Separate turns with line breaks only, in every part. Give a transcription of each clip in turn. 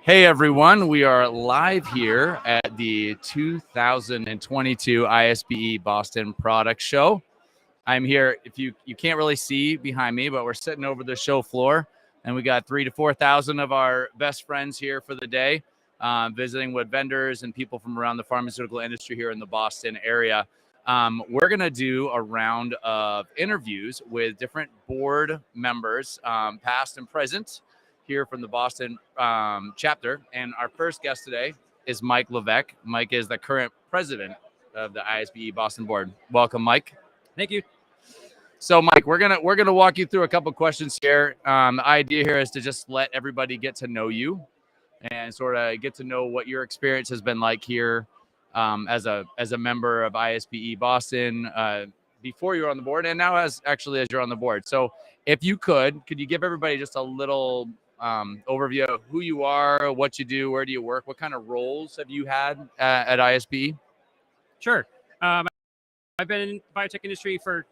Hey everyone, we are live here at the 2022 ISBE Boston Product Show. I'm here, if you can't really see behind me, but we're sitting over the show floor and we got 3,000 to 4,000 of our best friends here for the day, visiting with vendors and people from around the pharmaceutical industry here in the Boston area. We're going to do a round of interviews with different board members, past and present, here from the Boston chapter. And our first guest today is Mike Levesque. Mike is the current president of the ISBE Boston board. Welcome, Mike.
Thank you.
So, Mike, we're gonna walk you through a couple questions here. The idea here is to just let everybody get to know you and sort of get to know what your experience has been like here as a member of ISBE Boston before you were on the board and now as you're on the board. So, if you could you give everybody just a little overview of who you are, what you do, where do you work, what kind of roles have you had at ISBE?
Sure. I've been in the biotech industry for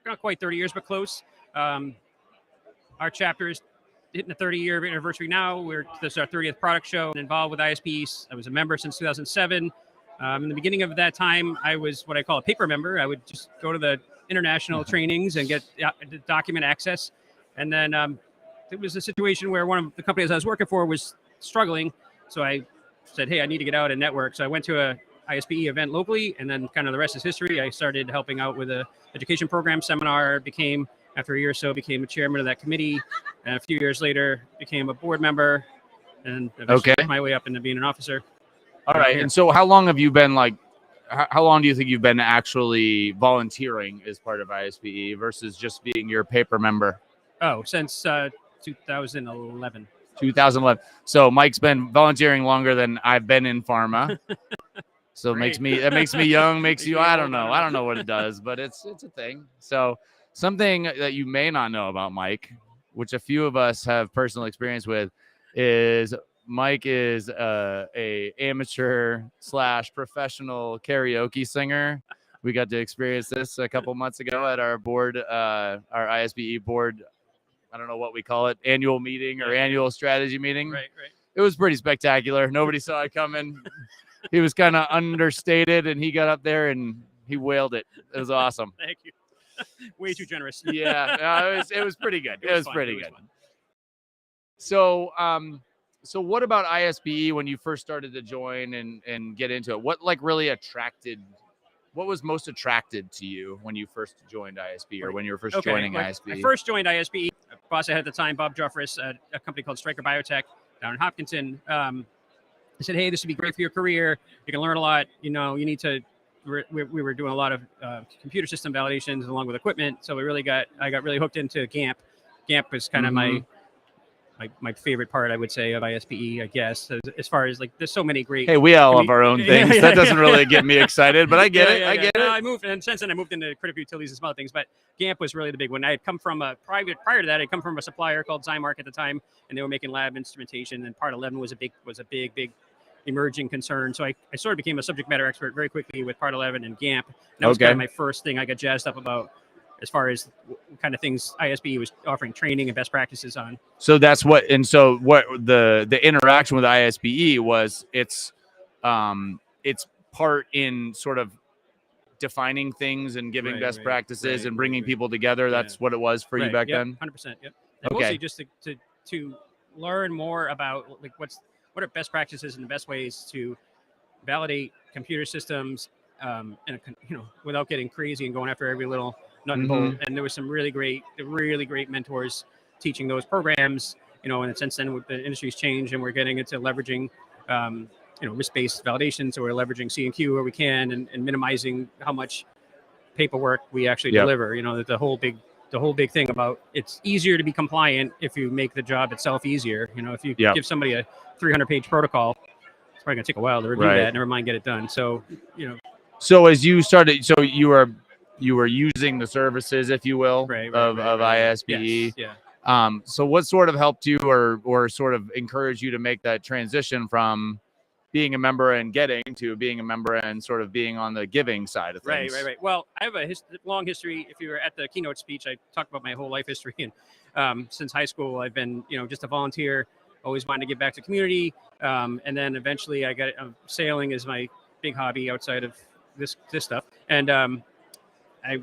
not quite 30 years, but close. Our chapter is hitting the 30-year anniversary now. This is our 30th product show. I'm involved with ISBE. I was a member since 2007. In the beginning of that time, I was what I call a paper member. I would just go to the international trainings and get document access. And then it was a situation where one of the companies I was working for was struggling. So I said, hey, I need to get out and network. So I went to a ISBE event locally, and then kind of the rest is history. I started helping out with a education program seminar, after a year or so, became a chairman of that committee. And a few years later, became a board member and worked my way up into being an officer.
All right. And so how long have you been how long do you think you've been actually volunteering as part of ISBE versus just being your paper member?
Oh, since 2011.
2011. So Mike's been volunteering longer than I've been in pharma. So it makes me young, I don't know what it does, but it's a thing. So something that you may not know about Mike, which a few of us have personal experience with, is Mike is a amateur / professional karaoke singer. We got to experience this a couple months ago at our board, our ISBE board. I don't know what we call it, annual meeting or annual strategy meeting.
Right.
It was pretty spectacular. Nobody saw it coming. He was kind of understated, and he got up there and he wailed it. It was awesome.
Thank you. Way too generous.
Yeah, it was pretty good. It was pretty good.
Fun.
So, so what about ISBE when you first started to join and get into it? What what was most attracted to you when you first joined ISBE or when you were first joining ISBE?
I first joined ISBE. Boss I had at the time, Bob Joffris, a company called Stryker Biotech down in Hopkinton. I said, hey, this would be great for your career. You can learn a lot. You need to. We were doing a lot of computer system validations along with equipment. So I got really hooked into GAMP. GAMP was kind of my favorite part, I would say, of ISBE, I guess, as far as there's so many great.
Hey, we all have our own things. That doesn't really get me excited, but I get it. I get it.
I moved, and since then I moved into critical utilities and some other things, but GAMP was really the big one. I had come from prior to that, I'd come from a supplier called Zymark at the time, and they were making lab instrumentation, and Part 11 was a big emerging concern. So I sort of became a subject matter expert very quickly with Part 11 and GAMP. And that was kind of my first thing I got jazzed up about as far as what kind of things ISBE was offering training and best practices on.
So that's what the interaction with ISBE was. It's part in sort of defining things and giving best practices and bringing people together. That's what it was for you back then.
100%. Yep. And mostly just to learn more about what are best practices and the best ways to validate computer systems, and without getting crazy and going after every little nut and bolt. And there was some really great mentors teaching those programs. And since then the industry's changed and we're getting into leveraging, risk-based validation. So we're leveraging C&Q where we can and minimizing how much paperwork we actually deliver. The whole big thing about it's easier to be compliant if you make the job itself easier. If you give somebody a 300-page protocol, it's probably gonna take a while to review that. Never mind get it done. So
So as you started, so you were using the services, if you will, of ISBE.
Yes, yeah.
So what sort of helped you or sort of encouraged you to make that transition from being a member and getting to being a member and sort of being on the giving side of things?
Right. Well, I have a long history. If you were at the keynote speech, I talked about my whole life history. And since high school, I've been, just a volunteer always wanted to give back to the community. And then eventually I got sailing is my big hobby outside of this stuff. And I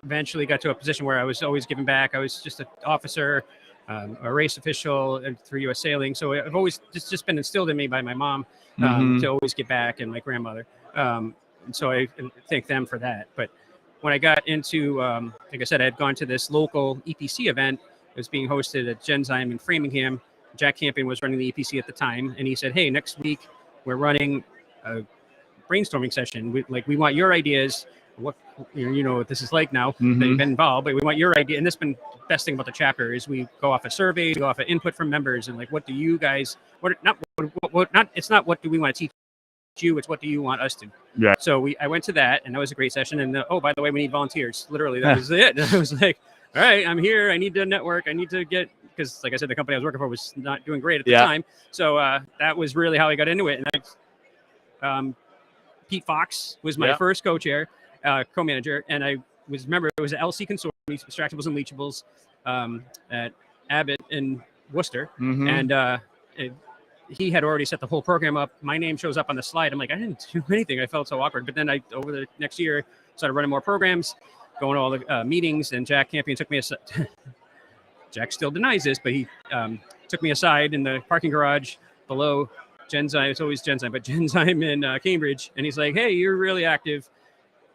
eventually got to a position where I was always giving back. I was just an officer, a race official through U.S. Sailing. So I've always just been instilled in me by my mom to always give back, and my grandmother. And so I thank them for that. But when I got into, like I said, I had gone to this local EPC event. It was being hosted at Genzyme in Framingham. Jack Campion was running the EPC at the time, and he said, "Hey, next week we're running a brainstorming session. We want your ideas. What you know what this is like now that you've been involved, but we want your idea." And this has been the best thing about the chapter is we go off of surveys, go off of input from members, and like, what do you guys? It's not what do we want to teach you, it's what do you want us to.
Yeah.
So I went to that, and that was a great session. And oh, by the way, we need volunteers. Literally, that was it. And I was like, all right, I'm here. I need to network. I need to get, because like I said, the company I was working for was not doing great at the time. So that was really how I got into it. And Pete Fox was my first co-chair, co-manager, and it was an LC consortium, extractables and leachables, at Abbott in Worcester, and he had already set the whole program up. My name shows up on the slide. I'm like, I didn't do anything. I felt so awkward. But then over the next year, started running more programs, going to all the meetings, and Jack Campion took me aside. Jack still denies this, but he took me aside in the parking garage below Genzyme. It's always Genzyme, but Genzyme in Cambridge. And he's like, "Hey, you're really active.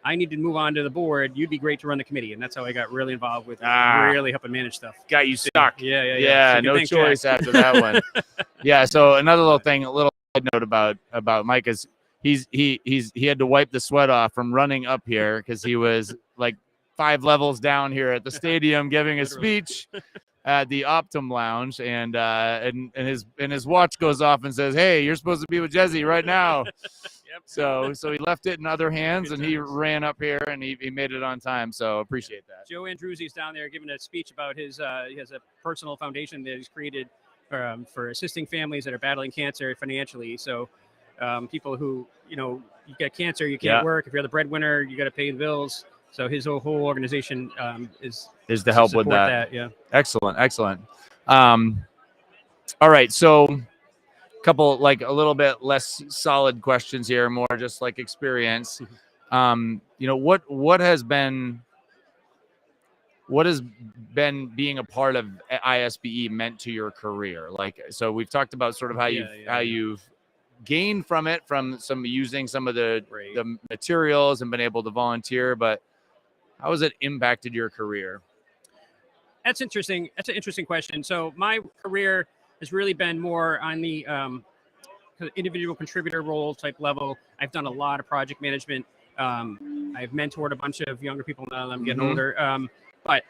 I need to move on to the board. You'd be great to run the committee." And that's how I got really involved with really helping manage stuff.
Got you stuck.
Yeah.
So no choice after that one. Yeah. So another little thing, a little side note about Mike is he had to wipe the sweat off from running up here because he was like 5 levels down here at the stadium giving a speech at the Optum Lounge, and his watch goes off and says, "Hey, you're supposed to be with Jesse right now." So he left it in other hands, and he ran up here, and he made it on time. So appreciate that.
Joe Andruzzi's down there giving a speech about he has a personal foundation that he's created for assisting families that are battling cancer financially. So people who, you get cancer, you can't work. If you're the breadwinner, you got to pay the bills. So his whole organization is to help with that. Yeah.
Excellent. All right. So couple like a little bit less solid questions here, more just like experience. What has been being a part of ISBE meant to your career? Like, so we've talked about sort of how you've gained from it, from using some of the materials and been able to volunteer, but how has it impacted your career?
That's interesting. That's an interesting question. So my career has really been more on the individual contributor role type level. I've done a lot of project management. I've mentored a bunch of younger people now that I'm getting older. But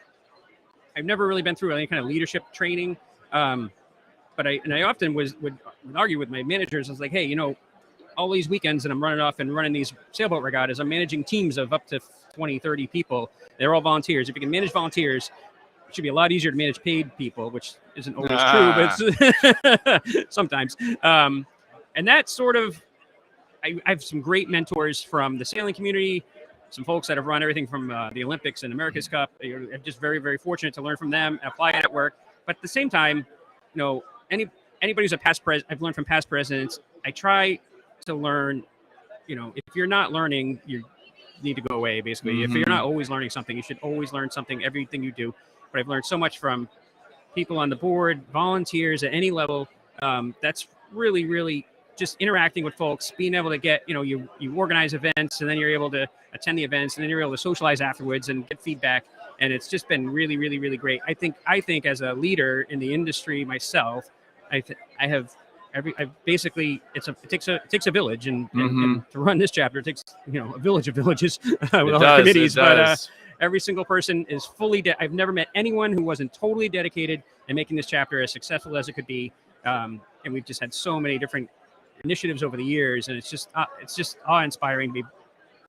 I've never really been through any kind of leadership training. But I often would argue with my managers. I was like, hey, all these weekends that I'm running these sailboat regattas, I'm managing teams of up to 20, 30 people. They're all volunteers. If you can manage volunteers, it should be a lot easier to manage paid people, which isn't always true, but sometimes. And that's sort of, I have some great mentors from the sailing community, some folks that have run everything from the Olympics and America's Cup. I'm just very, very fortunate to learn from them, apply it at work. But at the same time, anybody who's I've learned from past presidents. I try to learn, if you're not learning, you need to go away, basically. If you're not always learning something, you should always learn something, everything you do. But I've learned so much from people on the board, volunteers at any level. That's really, really just interacting with folks, being able to get, you organize events, and then you're able to attend the events, and then you're able to socialize afterwards and get feedback. And it's just been really, really, really great. I think as a leader in the industry myself, I basically it takes a village, and to run this chapter, it takes a village of villages with all the committees. But every single person is fully. I've never met anyone who wasn't totally dedicated in making this chapter as successful as it could be. And we've just had so many different initiatives over the years, and it's just awe-inspiring to be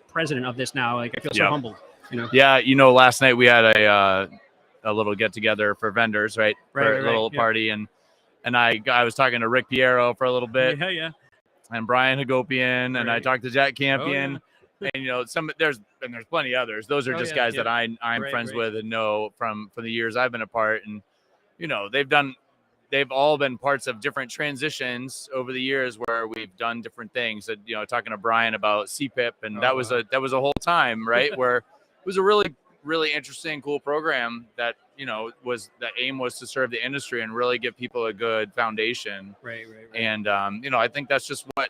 president of this now. Like, I feel so humbled.
Yeah, last night we had a little get together for vendors, right? For a little party, and I was talking to Rick Piero for a little bit.
Yeah.
And Brian Hagopian, and I talked to Jack Campion. And there's plenty others. Those are just guys that I'm friends with and know from the years I've been apart. And they've done they've all been parts of different transitions over the years where we've done different things. And, you know, talking to Brian about CPIP, and that was a whole time, right? Where it was a really interesting, cool program that, you know, the aim was to serve the industry and really give people a good foundation.
Right.
And, you know, I think that's just what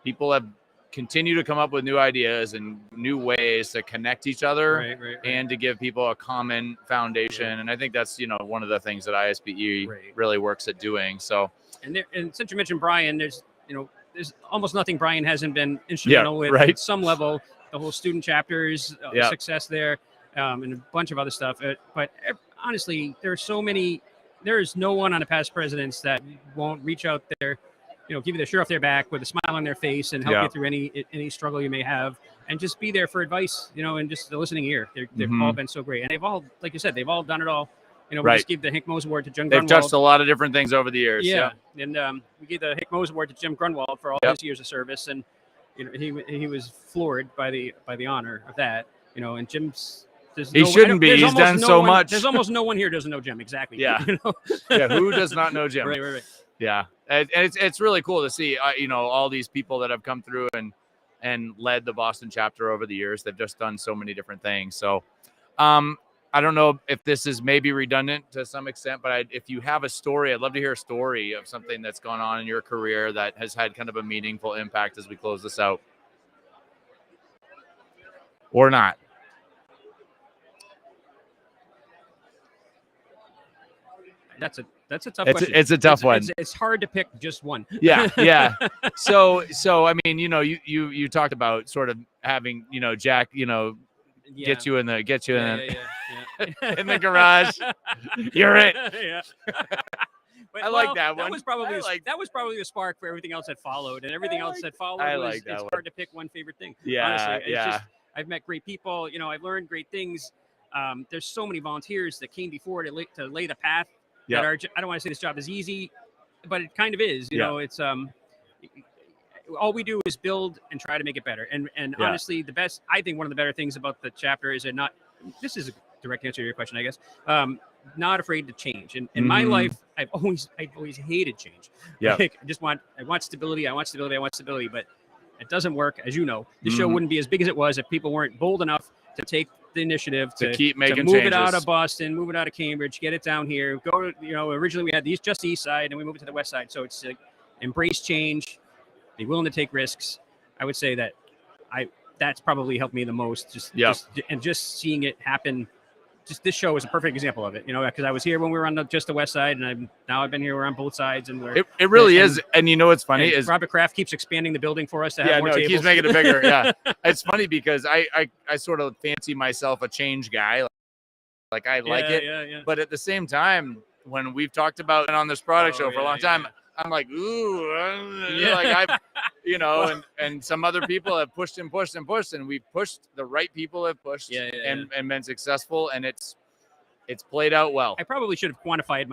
people have continued to come up with, new ideas and new ways to connect each other and to give people a common foundation. And I think that's, you know, one of the things that ISBE really works at doing. So,
and since you mentioned Brian, there's almost nothing Brian hasn't been instrumental with at some level. The whole student chapters, success there, and a bunch of other stuff. But honestly, there's no one on the past presidents that won't reach out there, you know, give you the shirt off their back with a smile on their face and help you through any struggle you may have, and just be there for advice, you know, and just the listening ear. They've all been so great, and they've all, like you said, they've all done it all. You know, we just gave the Hickmos Award to Jim Grunwald.
They've touched a lot of different things over the years.
Yeah. And we gave the Hickmos Award to Jim Grunwald for all his years of service, and you know, he was floored by the honor of that. You know, and Jim's.
He shouldn't be. He's done so much.
There's almost no one here doesn't know Jim. Exactly.
Yeah.
You know?
Who does not know Jim?
Right.
Yeah. And it's really cool to see, you know, all these people that have come through and led the Boston chapter over the years. They've just done so many different things. So, I don't know if this is maybe redundant to some extent, but if you have a story, I'd love to hear a story of something that's gone on in your career that has had kind of a meaningful impact as we close this out. Or not.
That's a tough question.
It's a tough one.
It's hard to pick just one.
Yeah. So I mean, you know, you talked about sort of having, you know, Jack, you know, get you in the in the garage. You're it.
Yeah. But,
I like that one.
That was probably the spark for everything else that followed, and everything else that followed. It's hard to pick one favorite thing.
Yeah,
honestly. It's just, I've met great people. You know, I've learned great things. There's so many volunteers that came before to lay the path. That are, I don't want to say this job is easy, but it kind of is. You know, it's all we do is build and try to make it better. And honestly, I think one of the better things about the chapter is this is a direct answer to your question, I guess. Not afraid to change. And in my life, I've always hated change.
Yeah.
Like, I want stability, but it doesn't work. As you know, the show wouldn't be as big as it was if people weren't bold enough to take the initiative to
keep making
move
changes.
It out of Boston, move it out of Cambridge, get it down here. Go, you know, originally we had just the east side, and we moved it to the west side. So it's like, embrace change, be willing to take risks. I would say that that's probably helped me the most. Just seeing it happen. Just this show is a perfect example of it, you know, because I was here when we were on just the west side, and I've been here. We're on both sides, and
it really is. And you know what's funny is
Robert Kraft keeps expanding the building for us to have more tables.
He keeps making it bigger. Yeah, it's funny because I sort of fancy myself a change guy, like I like it. Yeah. But at the same time, when we've talked about it on this product show for a long time, I'm like, ooh, like I've, you know, and some other people have pushed, and we've pushed. The right people have pushed, and been successful, and it's played out well.
I probably should have quantified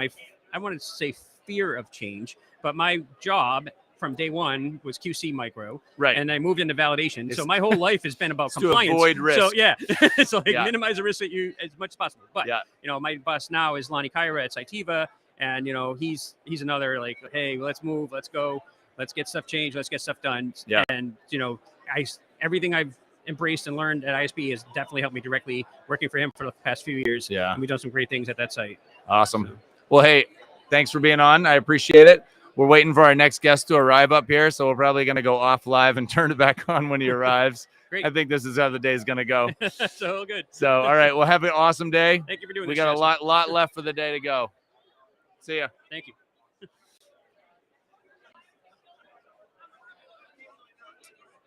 I wanted to say fear of change, but my job from day one was QC micro,
right?
And I moved into validation. So my whole life has been about compliance.
To avoid risk.
So minimize the risk that you as much as possible. But you know, my boss now is Lonnie Kyra at Cytiva. And, you know, he's another like, hey, let's move, let's go, let's get stuff changed, let's get stuff done.
Yeah.
And, you know, everything I've embraced and learned at ISBE has definitely helped me directly working for him for the past few years.
Yeah.
And we've done some great things at that site.
Awesome. So. Well, hey, thanks for being on. I appreciate it. We're waiting for our next guest to arrive up here. So we're probably going to go off live and turn it back on when he arrives.
Great.
I think this is how the day is going to go.
So good.
So, all right. Well, have an awesome day.
Thank you for doing
this. We
got
a lot left for the day to go. See ya.
Thank you.